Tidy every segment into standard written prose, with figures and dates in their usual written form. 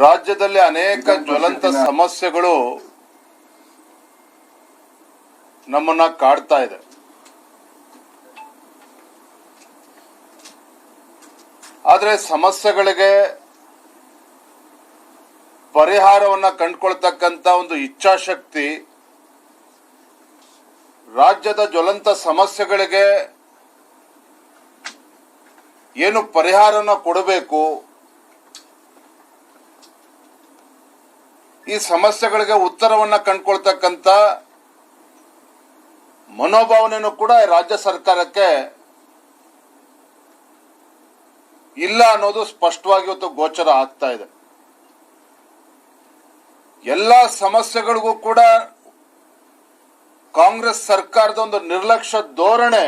ರಾಜ್ಯದಲ್ಲಿ ಅನೇಕ ಜ್ವಲಂತ ಸಮಸ್ಯೆಗಳು ನಮ್ಮನ್ನ ಕಾಡ್ತಾ ಇದೆ. ಆದರೆ ಸಮಸ್ಯೆಗಳಿಗೆ ಪರಿಹಾರವನ್ನ ಕಂಡುಕೊಳ್ತಕ್ಕಂತ ಒಂದು ಇಚ್ಛಾಶಕ್ತಿ, ರಾಜ್ಯದ ಜ್ವಲಂತ ಸಮಸ್ಯೆಗಳಿಗೆ ಏನು ಪರಿಹಾರನ ಕೊಡಬೇಕು, ಈ ಸಮಸ್ಯೆಗಳಿಗೆ ಉತ್ತರವನ್ನ ಕಂಡುಕೊಳ್ತಕ್ಕಂತ ಮನೋಭಾವನೆಯೂ ಕೂಡ ರಾಜ್ಯ ಸರ್ಕಾರಕ್ಕೆ ಇಲ್ಲ ಅನ್ನೋದು ಸ್ಪಷ್ಟವಾಗಿ ಇವತ್ತು ಗೋಚರ ಆಗ್ತಾ ಇದೆ. ಎಲ್ಲ ಸಮಸ್ಯೆಗಳಿಗೂ ಕೂಡ ಕಾಂಗ್ರೆಸ್ ಸರ್ಕಾರದ ಒಂದು ನಿರ್ಲಕ್ಷ್ಯ ಧೋರಣೆ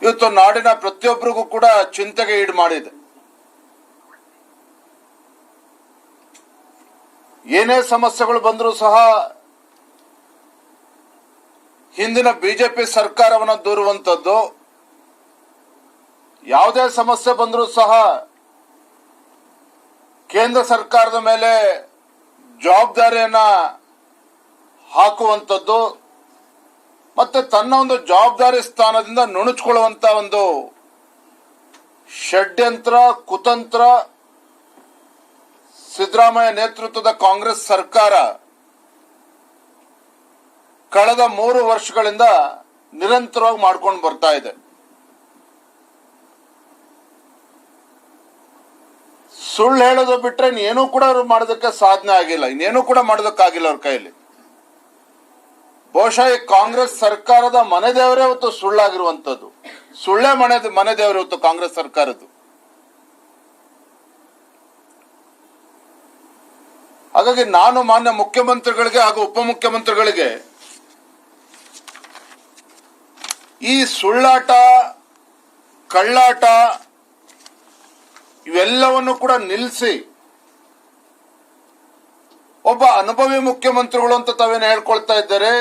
ಇವತ್ತು ನಾಡಿನ ಪ್ರತಿಯೊಬ್ಬರಿಗೂ ಕೂಡ ಚಿಂತೆಗೆ ಈಡು ಮಾಡಿದೆ. ಏನೇ ಸಮಸ್ಯೆಗಳು ಬಂದರೂ ಸಹ ಹಿಂದಿನ ಬಿಜೆಪಿ ಸರ್ಕಾರವನ್ನು ದೂರುವಂಥದ್ದು, ಯಾವುದೇ ಸಮಸ್ಯೆ ಬಂದರೂ ಸಹ ಕೇಂದ್ರ ಸರ್ಕಾರದ ಮೇಲೆ ಜವಾಬ್ದಾರಿಯನ್ನ ಹಾಕುವಂಥದ್ದು, ಮತ್ತೆ ತನ್ನ ಒಂದು ಜವಾಬ್ದಾರಿ ಸ್ಥಾನದಿಂದ ನುಣುಚಿಕೊಳ್ಳುವಂತ ಒಂದು ಷಡ್ಯಂತ್ರ, ಕುತಂತ್ರ ಸಿದ್ದರಾಮಯ್ಯ ನೇತೃತ್ವದ ಕಾಂಗ್ರೆಸ್ ಸರ್ಕಾರ ಕಳೆದ 3 ವರ್ಷಗಳಿಂದ ನಿರಂತರವಾಗಿ ಮಾಡ್ಕೊಂಡು ಬರ್ತಾ ಇದೆ. ಸುಳ್ಳು ಹೇಳೋದು ಬಿಟ್ರೆ ಇನ್ನೇನು ಕೂಡ ಅವರು ಮಾಡೋದಕ್ಕೆ ಸಾಧನೆ ಆಗಿಲ್ಲ, ಇನ್ನೇನು ಕೂಡ ಮಾಡೋದಕ್ಕಾಗಿಲ್ಲ ಅವ್ರ ಕೈಯಲ್ಲಿ. ಬಹುಶಃ ಈ ಕಾಂಗ್ರೆಸ್ ಸರ್ಕಾರದ ಮನೆ ದೇವರೇ ಇವತ್ತು ಸುಳ್ಳಾಗಿರುವಂತದ್ದು, ಸುಳ್ಳೇ ಮನೆ ದೇವರು ಇವತ್ತು ಕಾಂಗ್ರೆಸ್ ಸರ್ಕಾರದ್ದು. ಹಾಗಾಗಿ ನಾನು ಮಾನ್ಯ ಮುಖ್ಯಮಂತ್ರಿಗಳಿಗೆ ಹಾಗೂ ಉಪಮುಖ್ಯಮಂತ್ರಿಗಳಿಗೆ ಈ ಸುಳ್ಳಾಟ, ಕಳ್ಳಾಟ ಇವೆಲ್ಲವನ್ನು ಕೂಡ ನಿಲ್ಲಿಸಿ, ಒಬ್ಬ ಅನುಭವಿ ಮುಖ್ಯಮಂತ್ರಿಗಳು ಅಂತ ತಾವೇನು ಹೇಳ್ಕೊಳ್ತಾ ಇದ್ದಾರೆ,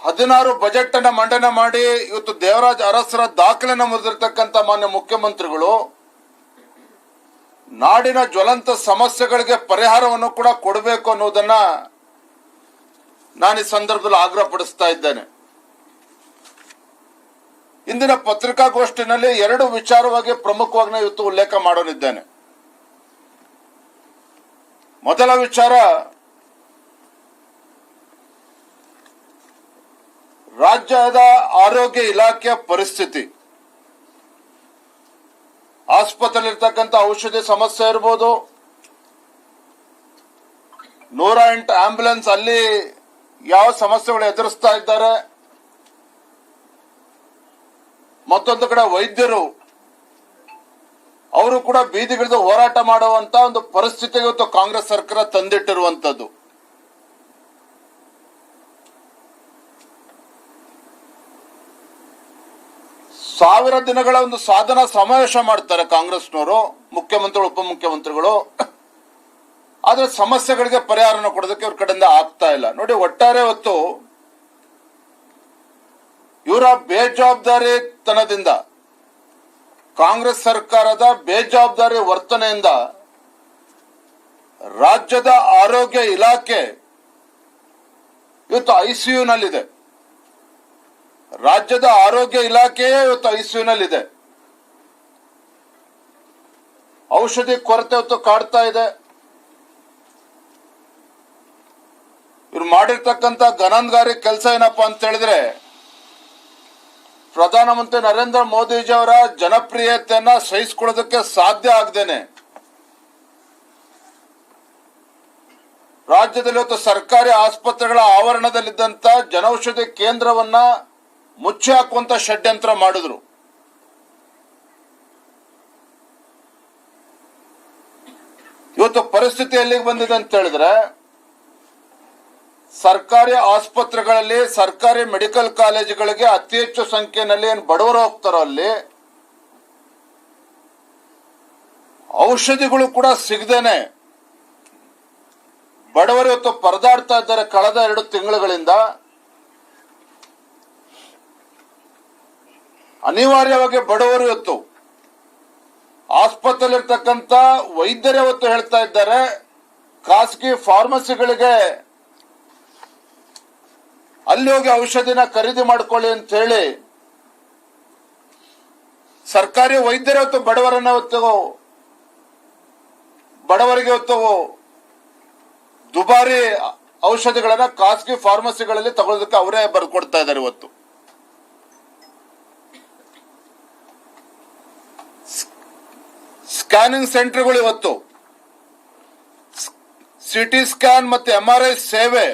16 ಬಜೆಟ್ ಅನ್ನ ಮಂಡನೆ ಮಾಡಿ ಇವತ್ತು ದೇವರಾಜ್ ಅರಸರ ದಾಖಲೆನ ಮುರಿದಿರ್ತಕ್ಕಂಥ ಮಾನ್ಯ ಮುಖ್ಯಮಂತ್ರಿಗಳು ನಾಡಿನ ಜ್ವಲಂತ ಸಮಸ್ಯೆಗಳಿಗೆ ಪರಿಹಾರವನ್ನು ಕೂಡ ಕೊಡಬೇಕು ಅನ್ನೋದನ್ನ ನಾನು ಈ ಸಂದರ್ಭದಲ್ಲಿ ಆಗ್ರಹ ಪಡಿಸ್ತಾ ಇದ್ದೇನೆ. ಇಂದಿನ ಪತ್ರಿಕಾಗೋಷ್ಠಿನಲ್ಲಿ 2 ವಿಚಾರವಾಗಿ ಪ್ರಮುಖವಾಗಿ ಇವತ್ತು ಉಲ್ಲೇಖ ಮಾಡೋನಿದ್ದೇನೆ. ಮೊದಲ ವಿಚಾರ, ರಾಜ್ಯದ ಆರೋಗ್ಯ ಇಲಾಖೆಯ ಪರಿಸ್ಥಿತಿ. ಆಸ್ಪತ್ರೆಯಲ್ಲಿರ್ತಕ್ಕಂಥ ಔಷಧಿ ಸಮಸ್ಯೆ ಇರ್ಬೋದು, 108 ಆಂಬ್ಯುಲೆನ್ಸ್ ಅಲ್ಲಿ ಯಾವ ಸಮಸ್ಯೆಗಳು ಎದುರಿಸ್ತಾ ಇದ್ದಾರೆ, ಮತ್ತೊಂದು ಕಡೆ ವೈದ್ಯರು ಅವರು ಕೂಡ ಬೀದಿಗಿಳಿದು ಹೋರಾಟ ಮಾಡುವಂತ ಒಂದು ಪರಿಸ್ಥಿತಿಗೆ ಇವತ್ತು ಕಾಂಗ್ರೆಸ್ ಸರ್ಕಾರ ತಂದಿಟ್ಟಿರುವಂತದ್ದು. ಸಾವಿರ ದಿನಗಳ ಒಂದು ಸಾಧನಾ ಸಮಾವೇಶ ಮಾಡ್ತಾರೆ ಕಾಂಗ್ರೆಸ್ನವರು, ಮುಖ್ಯಮಂತ್ರಿಗಳು, ಉಪಮುಖ್ಯಮಂತ್ರಿಗಳು. ಆದ್ರೆ ಸಮಸ್ಯೆಗಳಿಗೆ ಪರಿಹಾರನ ಕೊಡೋದಕ್ಕೆ ಇವ್ರ ಕಡೆಯಿಂದ ಆಗ್ತಾ ಇಲ್ಲ. ನೋಡಿ, ಒಟ್ಟಾರೆ ಹೊತ್ತು ಇವರ ಬೇಜವಾಬ್ದಾರಿತನದಿಂದ, ಕಾಂಗ್ರೆಸ್ ಸರ್ಕಾರದ ಬೇಜವಾಬ್ದಾರಿ ವರ್ತನೆಯಿಂದ ರಾಜ್ಯದ ಆರೋಗ್ಯ ಇಲಾಖೆ ಇವತ್ತು ಐಸಿಯುನಲ್ಲಿದೆ. ರಾಜ್ಯದ ಆರೋಗ್ಯ ಇಲಾಖೆಯೇ ಇವತ್ತು ಐಸಿಯುನಲ್ಲಿದೆ. ಔಷಧಿ ಕೊರತೆ ಇವತ್ತು ಕಾಡ್ತಾ ಇದೆ. ಇವ್ರು ಮಾಡಿರ್ತಕ್ಕಂಥ ಗನನ್ಗಾರಿ ಕೆಲಸ ಏನಪ್ಪಾ ಅಂತ ಹೇಳಿದ್ರೆ, ಪ್ರಧಾನಮಂತ್ರಿ ನರೇಂದ್ರ ಮೋದಿಜಿಯವರ ಜನಪ್ರಿಯತೆಯನ್ನ ಸಹಿಸಿಕೊಳ್ಳೋದಕ್ಕೆ ಸಾಧ್ಯ ಆಗದೇನೆ ರಾಜ್ಯದಲ್ಲಿ ಇವತ್ತು ಸರ್ಕಾರಿ ಆಸ್ಪತ್ರೆಗಳ ಆವರಣದಲ್ಲಿದ್ದಂತ ಜನೌಷಧಿ ಕೇಂದ್ರವನ್ನ ಮುಚ್ಚಿ ಹಾಕುವಂತ ಷಡ್ಯಂತ್ರ ಮಾಡಿದ್ರು. ಇವತ್ತು ಪರಿಸ್ಥಿತಿ ಎಲ್ಲಿಗೆ ಬಂದಿದೆ ಅಂತ ಹೇಳಿದ್ರೆ, ಸರ್ಕಾರಿ ಆಸ್ಪತ್ರೆಗಳಲ್ಲಿ, ಸರ್ಕಾರಿ ಮೆಡಿಕಲ್ ಕಾಲೇಜುಗಳಿಗೆ ಅತಿ ಹೆಚ್ಚು ಸಂಖ್ಯೆಯಲ್ಲಿ ಏನು ಬಡವರು ಹೋಗ್ತಾರೋ ಅಲ್ಲಿ ಔಷಧಿಗಳು ಕೂಡ ಸಿಗದೇನೆ ಬಡವರು ಇವತ್ತು ಪರದಾಡ್ತಾ ಇದ್ದಾರೆ ಕಳೆದ 2 ತಿಂಗಳುಗಳಿಂದ. ಅನಿವಾರ್ಯವಾಗಿ ಬಡವರು ಇವತ್ತು ಆಸ್ಪತ್ರೆಯಲ್ಲಿರ್ತಕ್ಕಂಥ ವೈದ್ಯರೇ ಇವತ್ತು ಹೇಳ್ತಾ ಇದ್ದಾರೆ, ಖಾಸಗಿ ಫಾರ್ಮಸಿಗಳಿಗೆ ಅಲ್ಲಿ ಹೋಗಿ ಔಷಧಿನ ಖರೀದಿ ಮಾಡ್ಕೊಳ್ಳಿ ಅಂತ ಹೇಳಿ ಸರ್ಕಾರಿ ವೈದ್ಯರೇ ಇವತ್ತು ಬಡವರಿಗೆ ಇವತ್ತು ದುಬಾರಿ ಔಷಧಿಗಳನ್ನ ಖಾಸಗಿ ಫಾರ್ಮಸಿಗಳಲ್ಲಿ ತಗೊಳ್ಳೋದಕ್ಕೆ ಅವರೇ ಬರ್ಕೊಡ್ತಾ ಇದ್ದಾರೆ. ಇವತ್ತು ಸ್ಕ್ಯಾನಿಂಗ್ ಸೆಂಟರ್ಗಳು ಇವತ್ತು ಸಿಟಿ ಸ್ಕ್ಯಾನ್ ಮತ್ತೆ MRI ಸೇವೆ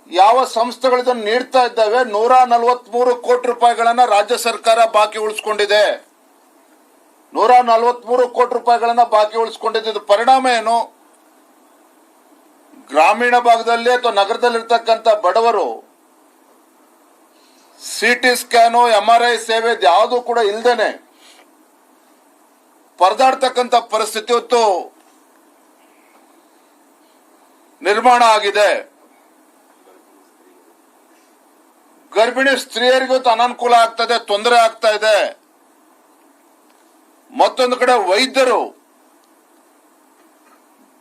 ಯಾವ ಸಂಸ್ಥೆಗಳು ನೀಡ್ತಾ ಇದ್ದಾವೆ 143 ಕೋಟಿ ರೂಪಾಯಿಗಳನ್ನ ರಾಜ್ಯ ಸರ್ಕಾರ ಬಾಕಿ ಉಳಿಸ್ಕೊಂಡಿದೆ. 143 ಕೋಟಿ ರೂಪಾಯಿಗಳನ್ನ ಬಾಕಿ ಉಳಿಸ್ಕೊಂಡಿದ್ದು ಪರಿಣಾಮ ಏನು? ಗ್ರಾಮೀಣ ಭಾಗದಲ್ಲಿ ಅಥವಾ ನಗರದಲ್ಲಿರ್ತಕ್ಕಂಥ ಬಡವರು ಸಿಟಿ ಸ್ಕ್ಯಾನು MRI ಸೇವೆ ಯಾವುದು ಕೂಡ ಇಲ್ದೇನೆ ಪರದಾಡ್ತಕ್ಕಂಥ ಪರಿಸ್ಥಿತಿ ಇವತ್ತು ನಿರ್ಮಾಣ ಆಗಿದೆ. ಗರ್ಭಿಣಿ ಸ್ತ್ರೀಯರಿಗೂ ಅನಾನುಕೂಲ ಆಗ್ತದೆ, ತೊಂದರೆ ಆಗ್ತಾ ಇದೆ. ಮತ್ತೊಂದು ಕಡೆ ವೈದ್ಯರು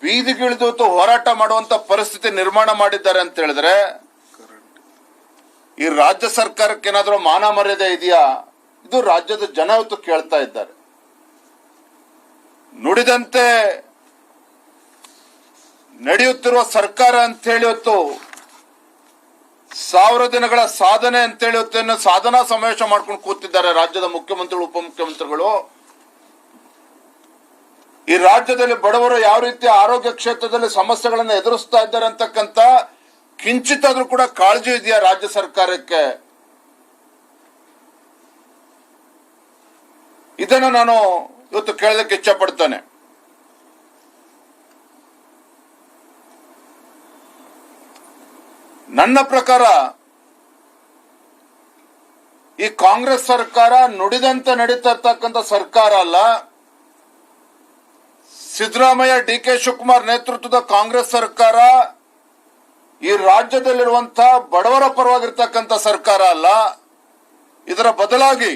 ಬೀದಿಗಿಳಿದು ಹೋರಾಟ ಮಾಡುವಂತ ಪರಿಸ್ಥಿತಿ ನಿರ್ಮಾಣ ಮಾಡಿದ್ದಾರೆ ಅಂತ ಹೇಳಿದ್ರೆ ಈ ರಾಜ್ಯ ಸರ್ಕಾರಕ್ಕೆ ಏನಾದ್ರೂ ಮಾನ ಮರ್ಯಾದೆ ಇದೆಯಾ? ಇದು ರಾಜ್ಯದ ಜನ ಇವತ್ತು ಕೇಳ್ತಾ ಇದ್ದಾರೆ. ನುಡಿದಂತೆ ನಡೆಯುತ್ತಿರುವ ಸರ್ಕಾರ ಅಂತ ಹೇಳಿ ಇವತ್ತು 1000 ದಿನಗಳ ಸಾಧನೆ ಅಂತೇಳಿ ಇವತ್ತೇನು ಸಾಧನಾ ಸಮಾವೇಶ ಮಾಡ್ಕೊಂಡು ಕೂತಿದ್ದಾರೆ ರಾಜ್ಯದ ಮುಖ್ಯಮಂತ್ರಿಗಳು, ಉಪಮುಖ್ಯಮಂತ್ರಿಗಳು. ಈ ರಾಜ್ಯದಲ್ಲಿ ಬಡವರು ಯಾವ ರೀತಿ ಆರೋಗ್ಯ ಕ್ಷೇತ್ರದಲ್ಲಿ ಸಮಸ್ಯೆಗಳನ್ನು ಎದುರಿಸ್ತಾ ಇದ್ದಾರೆ ಅಂತಕ್ಕಂಥ ಕಿಂಚಿತ್ತಾದ್ರೂ ಕೂಡ ಕಾಳಜಿ ಇದೆಯಾ ರಾಜ್ಯ ಸರ್ಕಾರಕ್ಕೆ? ಇದನ್ನು ನಾನು ಇವತ್ತು ಕೇಳೋದಕ್ಕೆ ಇಚ್ಛೆ ಪಡ್ತೇನೆ. ನನ್ನ ಪ್ರಕಾರ ಈ ಕಾಂಗ್ರೆಸ್ ಸರ್ಕಾರ ನುಡಿದಂತೆ ನಡೀತಾ ಇರ್ತಕ್ಕಂಥ ಸರ್ಕಾರ ಅಲ್ಲ. ಸಿದ್ದರಾಮಯ್ಯ, DK ಶಿವಕುಮಾರ್ ನೇತೃತ್ವದ ಕಾಂಗ್ರೆಸ್ ಸರ್ಕಾರ ಈ ರಾಜ್ಯದಲ್ಲಿರುವಂತಹ ಬಡವರ ಪರವಾಗಿರ್ತಕ್ಕಂಥ ಸರ್ಕಾರ ಅಲ್ಲ. ಇದರ ಬದಲಾಗಿ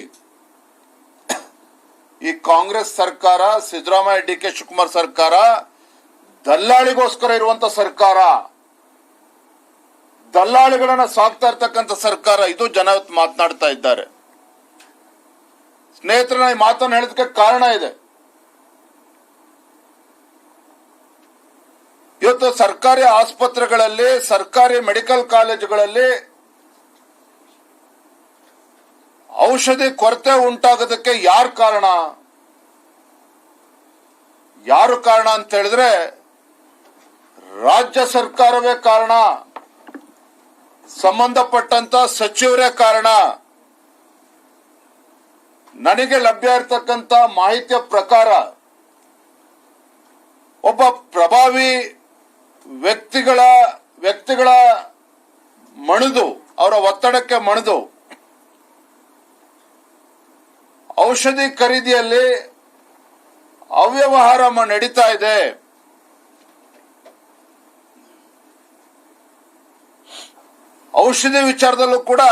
ಈ ಕಾಂಗ್ರೆಸ್ ಸರ್ಕಾರ, ಸಿದ್ದರಾಮಯ್ಯ, DK ಶಿವಕುಮಾರ್ ಸರ್ಕಾರ ದಲ್ಲಾಳಿಗೋಸ್ಕರ ಇರುವಂತ ಸರ್ಕಾರ, ದಲ್ಲಾಳಿಗಳನ್ನ ಸಾಕ್ತಾ ಇರ್ತಕ್ಕಂಥ ಸರ್ಕಾರ. ಇದು ಜನ ಇವತ್ತು ಮಾತನಾಡ್ತಾ ಇದ್ದಾರೆ. ಸ್ನೇಹಿತರನ್ನ ಈ ಮಾತನ್ನು ಹೇಳೋದಕ್ಕೆ ಕಾರಣ ಇದೆ. ಇವತ್ತು ಸರ್ಕಾರಿ ಆಸ್ಪತ್ರೆಗಳಲ್ಲಿ, ಸರ್ಕಾರಿ ಮೆಡಿಕಲ್ ಕಾಲೇಜುಗಳಲ್ಲಿ ಔಷಧಿ ಕೊರತೆ ಉಂಟಾಗೋದಕ್ಕೆ ಯಾರು ಕಾರಣ? ಯಾರು ಕಾರಣ ಅಂತ ಹೇಳಿದ್ರೆ ರಾಜ್ಯ ಸರ್ಕಾರವೇ ಕಾರಣ, ಸಂಬಂಧಪಟ್ಟಂತ ಸಚಿವರೇ ಕಾರಣ. ನನಗೆ ಲಭ್ಯ ಇರತಕ್ಕಂತ ಮಾಹಿತಿಯ ಪ್ರಕಾರ ಒಬ್ಬ ಪ್ರಭಾವಿ ವ್ಯಕ್ತಿಗಳ ಮಣಿದು, ಅವರ ಒತ್ತಡಕ್ಕೆ ಮಣಿದು ಔಷಧಿ ಖರೀದಿಯಲ್ಲಿ ಅವ್ಯವಹಾರ ನಡೀತಾ ಇದೆ. ಔಷಧಿ ವಿಚಾರದಲ್ಲೂ ಕೂಡ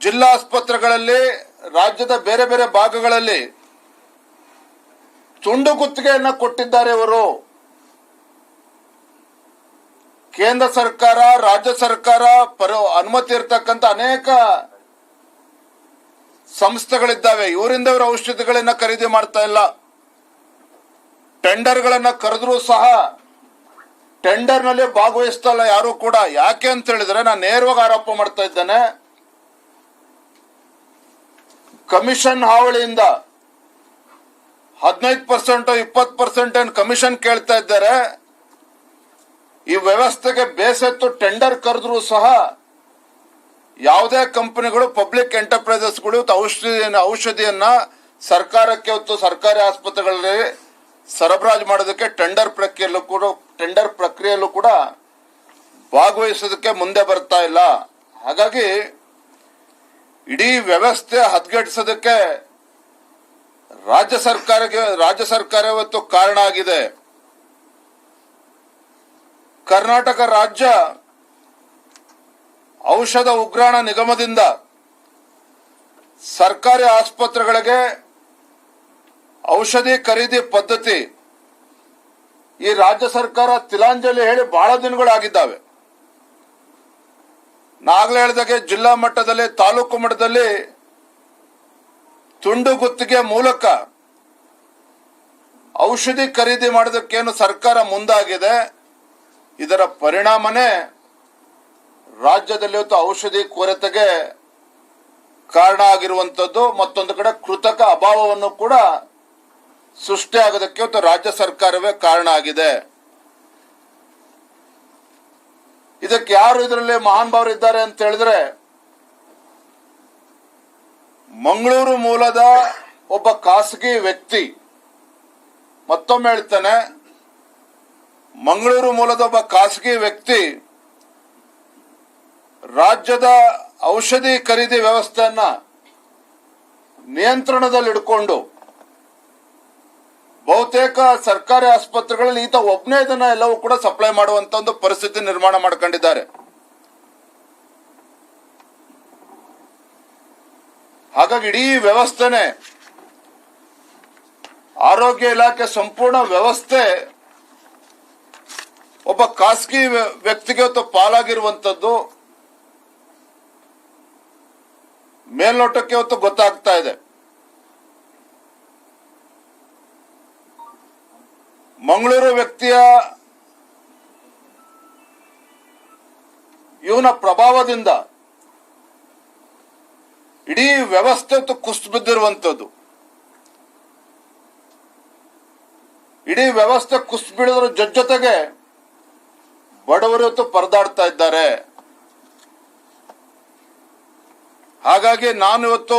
ಜಿಲ್ಲಾ ಆಸ್ಪತ್ರೆಗಳಲ್ಲಿ, ರಾಜ್ಯದ ಬೇರೆ ಬೇರೆ ಭಾಗಗಳಲ್ಲಿ ತುಂಡು ಗುತ್ತಿಗೆಯನ್ನ ಕೊಟ್ಟಿದ್ದಾರೆ ಇವರು. ಕೇಂದ್ರ ಸರ್ಕಾರ, ರಾಜ್ಯ ಸರ್ಕಾರ ಅನುಮತಿ ಇರತಕ್ಕಂತ ಅನೇಕ ಸಂಸ್ಥೆಗಳಿದ್ದಾವೆ. ಇವರಿಂದ ಇವರು ಔಷಧಿಗಳನ್ನ ಖರೀದಿ ಮಾಡ್ತಾ ಇಲ್ಲ. ಟೆಂಡರ್ಗಳನ್ನ ಕರೆದ್ರೂ ಸಹ ಟೆಂಡರ್ ನಲ್ಲಿ ಭಾಗವಹಿಸ್ತಾ ಇಲ್ಲ ಯಾರು ಕೂಡ. ಯಾಕೆ ಅಂತ ಹೇಳಿದ್ರೆ, ನಾನು ನೇರವಾಗಿ ಆರೋಪ ಮಾಡ್ತಾ ಇದ್ದೇನೆ, ಕಮಿಷನ್ ಹಾವಳಿಯಿಂದ 15% 20% ಏನು ಕಮಿಷನ್ ಕೇಳ್ತಾ ಇದ್ದಾರೆ. ಈ ವ್ಯವಸ್ಥೆಗೆ ಬೇಸತ್ತು ಟೆಂಡರ್ ಕರೆದ್ರೂ ಸಹ ಯಾವುದೇ ಕಂಪನಿಗಳು, ಪಬ್ಲಿಕ್ ಎಂಟರ್ಪ್ರೈಸಸ್ಗಳು ಔಷಧಿಯನ್ನ ಸರ್ಕಾರಕ್ಕೆ ಸರ್ಕಾರಿ ಆಸ್ಪತ್ರೆಗಳಲ್ಲಿ ಸರಬರಾಜು ಮಾಡೋದಕ್ಕೆ ಟೆಂಡರ್ ಪ್ರಕ್ರಿಯೆಯಲ್ಲೂ ಕೂಡ ಭಾಗವಹಿಸೋದಕ್ಕೆ ಮುಂದೆ ಬರ್ತಾ ಇಲ್ಲ. ಹಾಗಾಗಿ ಇಡೀ ವ್ಯವಸ್ಥೆ ಹದಗೆಡಿಸೋದಕ್ಕೆ ರಾಜ್ಯ ಸರ್ಕಾರ ಇವತ್ತು ಕಾರಣ ಆಗಿದೆ. ಕರ್ನಾಟಕ ರಾಜ್ಯ ಔಷಧ ಉಗ್ರಾಣ ನಿಗಮದಿಂದ ಸರ್ಕಾರಿ ಆಸ್ಪತ್ರೆಗಳಿಗೆ ಔಷಧಿ ಖರೀದಿ ಪದ್ಧತಿ ಈ ರಾಜ್ಯ ಸರ್ಕಾರ ತಿಲಾಂಜಲಿ ಹೇಳಿ ಬಹಳ ದಿನಗಳಾಗಿದ್ದಾವೆ. ನಾಗಲೇ ಹೇಳಿದಾಗೆ ಜಿಲ್ಲಾ ಮಟ್ಟದಲ್ಲಿ, ತಾಲೂಕು ಮಟ್ಟದಲ್ಲಿ ತುಂಡು ಗುತ್ತಿಗೆ ಮೂಲಕ ಔಷಧಿ ಖರೀದಿ ಮಾಡೋದಕ್ಕೇನು ಸರ್ಕಾರ ಮುಂದಾಗಿದೆ. ಇದರ ಪರಿಣಾಮನೇ ರಾಜ್ಯದಲ್ಲಿ ಇವತ್ತು ಔಷಧಿ ಕೊರತೆಗೆ ಕಾರಣ ಆಗಿರುವಂತದ್ದು. ಮತ್ತೊಂದು ಕಡೆ ಕೃತಕ ಅಭಾವವನ್ನು ಕೂಡ ಸೃಷ್ಟಿಯಾಗೋದಕ್ಕೆ ಇವತ್ತು ರಾಜ್ಯ ಸರ್ಕಾರವೇ ಕಾರಣ ಆಗಿದೆ. ಇದಕ್ಕೆ ಯಾರು ಇದರಲ್ಲಿ ಮಹಾನುಭಾವರಿದ್ದಾರೆ ಅಂತ ಹೇಳಿದ್ರೆ, ಮಂಗಳೂರು ಮೂಲದ ಒಬ್ಬ ಖಾಸಗಿ ವ್ಯಕ್ತಿ, ಮತ್ತೊಮ್ಮೆ ಹೇಳ್ತಾನೆ, ಮಂಗಳೂರು ಮೂಲದ ಒಬ್ಬ ಖಾಸಗಿ ವ್ಯಕ್ತಿ ರಾಜ್ಯದ ಔಷಧಿ ಖರೀದಿ ವ್ಯವಸ್ಥೆಯನ್ನ ನಿಯಂತ್ರಣದಲ್ಲಿಡ್ಕೊಂಡು ಬಹುತೇಕ ಸರ್ಕಾರಿ ಆಸ್ಪತ್ರೆಗಳಲ್ಲಿ ಈತ ಒಬ್ಬನೇ ಇದನ್ನ ಎಲ್ಲವೂ ಕೂಡ ಸಪ್ಲೈ ಮಾಡುವಂತ ಒಂದು ಪರಿಸ್ಥಿತಿ ನಿರ್ಮಾಣ ಮಾಡ್ಕೊಂಡಿದ್ದಾರೆ. ಹಾಗಾಗಿ ಇಡೀ ವ್ಯವಸ್ಥೆನೆ, ಆರೋಗ್ಯ ಇಲಾಖೆ ಸಂಪೂರ್ಣ ವ್ಯವಸ್ಥೆ ಒಬ್ಬ ಖಾಸಗಿ ವ್ಯಕ್ತಿಗೆ ಹೊತ್ತು ಪಾಲಾಗಿರುವಂತದ್ದು ಮೇಲ್ನೋಟಕ್ಕೆ ಹೊತ್ತು ಗೊತ್ತಾಗ್ತಾ ಇದೆ. ಮಂಗಳೂರು ವ್ಯಕ್ತಿಯ ಇವನ ಪ್ರಭಾವದಿಂದ ಇಡೀ ವ್ಯವಸ್ಥೆ ಕುಸಿದು ಬಿದ್ದಿರುವಂತದ್ದು. ಇಡೀ ವ್ಯವಸ್ಥೆ ಕುಸಿದು ಬೀಳೋದ್ರ ಜೊತೆಗೆ ಬಡವರು ಇವತ್ತು ಪರದಾಡ್ತಾ ಇದ್ದಾರೆ. ಹಾಗಾಗಿ ನಾನು ಇವತ್ತು